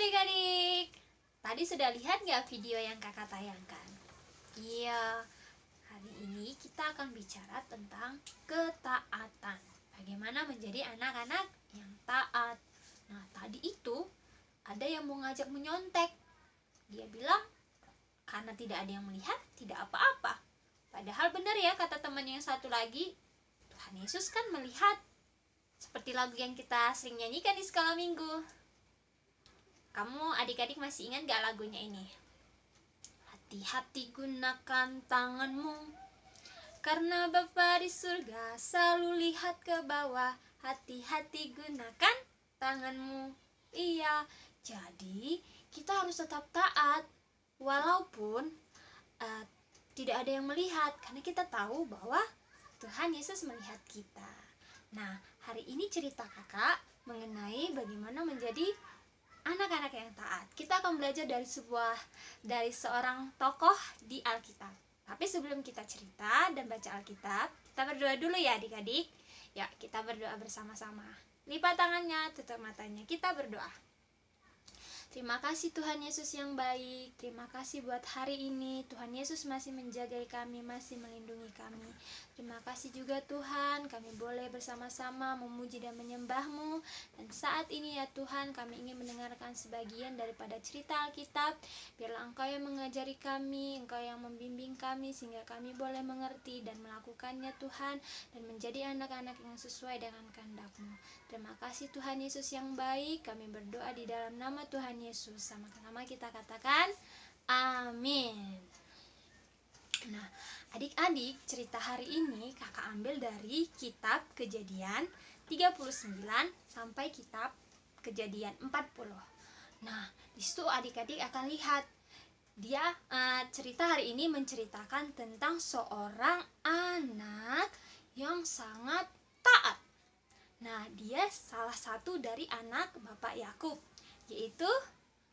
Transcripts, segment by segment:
adik-adik, tadi sudah lihat gak video yang kakak tayangkan? Iya, hari ini kita akan bicara tentang ketaatan. Bagaimana menjadi anak-anak yang taat. Nah, tadi itu ada yang mau ngajak menyontek. Dia bilang, karena tidak ada yang melihat, tidak apa-apa. Padahal benar ya kata temannya yang satu lagi, Tuhan Yesus kan melihat. Seperti lagu yang kita sering nyanyikan di sekolah minggu. Kamu adik-adik masih ingat gak lagunya ini? Hati-hati gunakan tanganmu, karena Bapa di surga selalu lihat ke bawah. Hati-hati gunakan tanganmu. Iya, jadi kita harus tetap taat walaupun tidak ada yang melihat, karena kita tahu bahwa Tuhan Yesus melihat kita. Nah, hari ini cerita kakak mengenai bagaimana menjadi anak-anak yang taat. Kita akan belajar dari seorang tokoh di Alkitab. Tapi sebelum kita cerita dan baca Alkitab, kita berdoa dulu ya adik-adik. Ya, kita berdoa bersama-sama. Lipat tangannya, tutup matanya. Kita berdoa. Terima kasih Tuhan Yesus yang baik. Terima kasih buat hari ini. Tuhan Yesus masih menjaga kami, masih melindungi kami. Terima kasih juga Tuhan, kami boleh bersama-sama memuji dan menyembah-Mu. Dan saat ini ya Tuhan, kami ingin mendengarkan sebagian daripada cerita Alkitab. Biarlah Engkau yang mengajari kami, Engkau yang membimbing kami, sehingga kami boleh mengerti dan melakukannya Tuhan, dan menjadi anak-anak yang sesuai dengan kehendak-Mu. Terima kasih Tuhan Yesus yang baik. Kami berdoa di dalam nama Tuhan Yesus. Sama-sama kita katakan amin. Nah, adik-adik, cerita hari ini kakak ambil dari kitab Kejadian 39 sampai kitab Kejadian 40. Nah, disitu adik-adik akan lihat dia cerita hari ini menceritakan tentang seorang anak yang sangat taat. Nah, dia salah satu dari anak Bapak Yakub, yaitu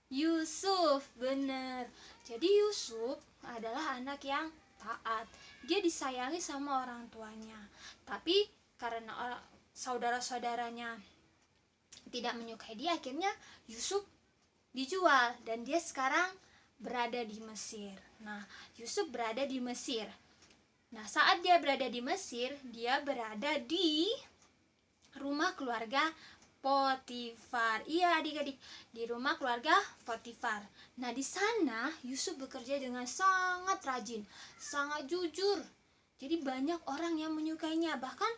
Yusuf. Benar. Jadi Yusuf adalah anak yang taat. Dia disayangi sama orang tuanya. Tapi karena saudara-saudaranya tidak menyukai dia, akhirnya Yusuf dijual dan dia sekarang berada di Mesir. Nah, Yusuf berada di Mesir. Nah, saat dia berada di Mesir, dia berada di rumah keluarga Potifar. Iya adik-adik, di rumah keluarga Potifar. Nah, di sana Yusuf bekerja dengan sangat rajin, sangat jujur. Jadi banyak orang yang menyukainya. Bahkan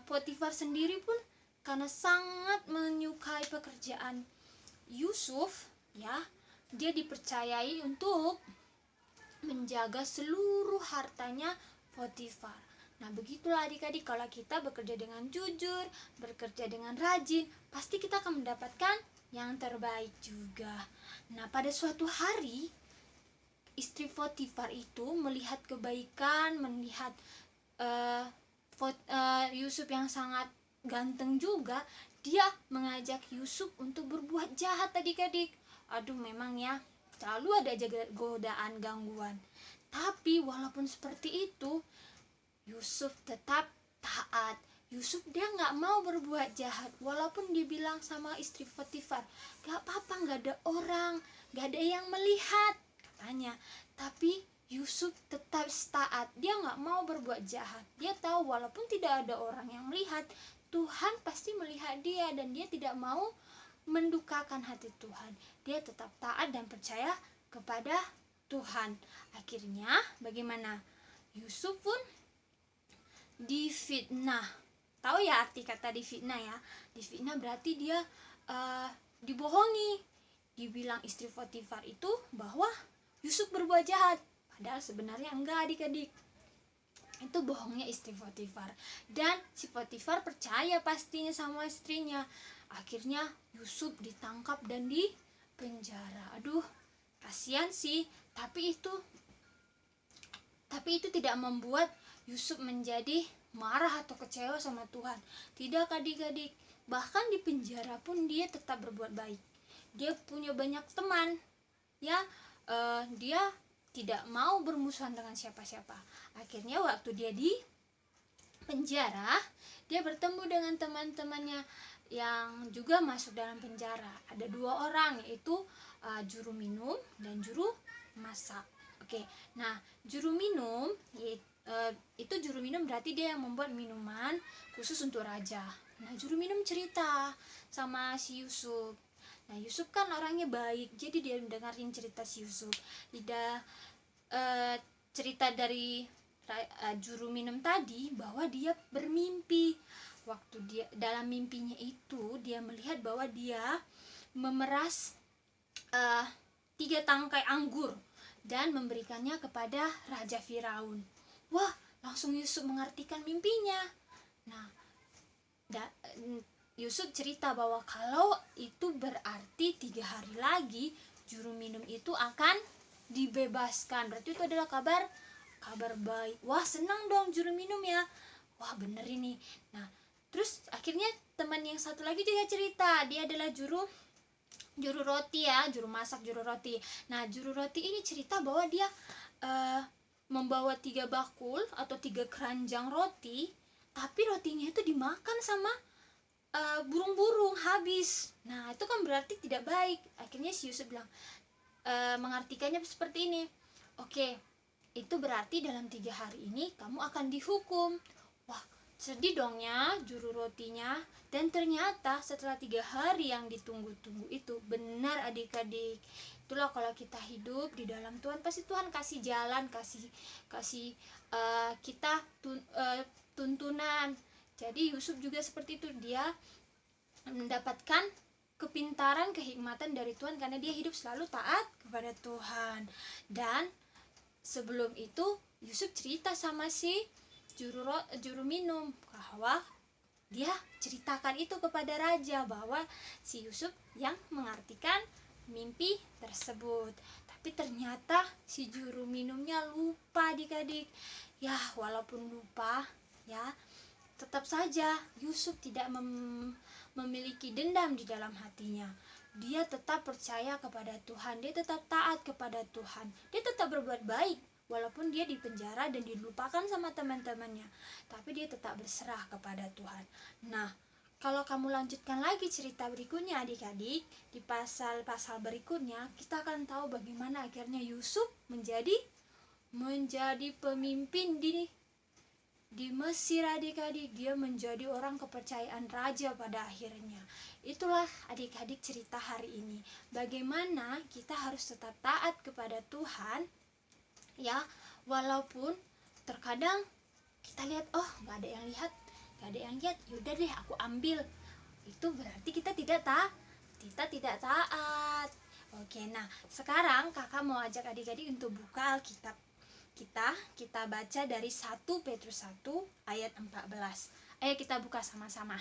Potifar sendiri pun karena sangat menyukai pekerjaan Yusuf, ya, dia dipercayai untuk menjaga seluruh hartanya Potifar. Nah, begitulah adik-adik, kalau kita bekerja dengan jujur, bekerja dengan rajin, pasti kita akan mendapatkan yang terbaik juga. Nah, pada suatu hari, istri Potifar itu melihat kebaikan, melihat Yusuf yang sangat ganteng juga, dia mengajak Yusuf untuk berbuat jahat adik-adik. Aduh, memang ya, selalu ada aja godaan, gangguan. Tapi walaupun seperti itu, Yusuf tetap taat. Yusuf dia nggak mau berbuat jahat, walaupun dibilang sama istri Potifar, gak apa-apa, nggak ada orang, nggak ada yang melihat katanya. Tapi Yusuf tetap taat. Dia nggak mau berbuat jahat. Dia tahu walaupun tidak ada orang yang melihat, Tuhan pasti melihat dia, dan dia tidak mau mendukakan hati Tuhan. Dia tetap taat dan percaya kepada Tuhan. Akhirnya bagaimana? Yusuf pun difitnah. Tahu ya arti kata difitnah ya? Difitnah berarti dia dibohongi. Dibilang istri Potifar itu bahwa Yusuf berbuat jahat, padahal sebenarnya enggak adik-adik. Itu bohongnya istri Potifar. Dan si Potifar percaya pastinya sama istrinya. Akhirnya Yusuf ditangkap dan dipenjara. Aduh, kasihan sih. Tapi itu tidak membuat Yusuf menjadi marah atau kecewa sama Tuhan. Tidak adik-adik. Bahkan di penjara pun dia tetap berbuat baik. Dia punya banyak teman. Ya, dia tidak mau bermusuhan dengan siapa-siapa. Akhirnya waktu dia di penjara, dia bertemu dengan teman-temannya yang juga masuk dalam penjara. Ada 2 orang, yaitu juru minum dan juru masak. Oke, nah juru minum itu juru minum berarti dia yang membuat minuman khusus untuk raja. Nah juru minum cerita sama si Yusuf. Nah Yusuf kan orangnya baik, jadi dia mendengarin cerita si Yusuf. Cerita dari juru minum tadi bahwa dia bermimpi. Waktu dia dalam mimpinya itu, dia melihat bahwa dia memeras 3 tangkai anggur dan memberikannya kepada Raja Firaun. Wah, langsung Yusuf mengartikan mimpinya. Nah, Yusuf cerita bahwa kalau itu berarti 3 hari lagi juru minum itu akan dibebaskan. Berarti itu adalah kabar baik. Wah, senang dong juru minum ya. Wah, bener ini. Nah, terus akhirnya teman yang satu lagi juga cerita, dia adalah juru roti ya, juru masak, juru roti. Nah juru roti ini cerita bahwa dia membawa 3 bakul atau 3 keranjang roti, tapi rotinya itu dimakan sama burung-burung, habis. Nah itu kan berarti tidak baik. Akhirnya si Yusuf bilang, mengartikannya seperti ini. Oke, itu berarti dalam 3 hari ini kamu akan dihukum. Wah, sedih dong ya juru rotinya. Dan ternyata setelah 3 hari yang ditunggu-tunggu itu benar adik-adik. Itulah kalau kita hidup di dalam Tuhan, pasti Tuhan kasih jalan, kasih kita tuntunan. Jadi Yusuf juga seperti itu, dia mendapatkan kepintaran, kehikmatan dari Tuhan karena dia hidup selalu taat kepada Tuhan. Dan sebelum itu Yusuf cerita sama si juru minum bahwa dia ceritakan itu kepada raja bahwa si Yusuf yang mengartikan mimpi tersebut. Tapi ternyata si juru minumnya lupa adik-adik. Ya walaupun lupa ya, tetap saja Yusuf tidak memiliki dendam di dalam hatinya. Dia tetap percaya kepada Tuhan, dia tetap taat kepada Tuhan, dia tetap berbuat baik. Walaupun dia dipenjara dan dilupakan sama teman-temannya, tapi dia tetap berserah kepada Tuhan. Nah, kalau kamu lanjutkan lagi cerita berikutnya adik-adik, di pasal-pasal berikutnya kita akan tahu bagaimana akhirnya Yusuf menjadi pemimpin di Mesir adik-adik. Dia menjadi orang kepercayaan raja pada akhirnya. Itulah adik-adik cerita hari ini. Bagaimana kita harus tetap taat kepada Tuhan ya, walaupun terkadang kita lihat nggak ada yang lihat, yaudah deh aku ambil. Itu berarti kita tidak taat. Oke, nah sekarang kakak mau ajak adik-adik untuk buka Alkitab kita baca dari 1 Petrus 1 ayat 14. Ayo kita buka sama-sama.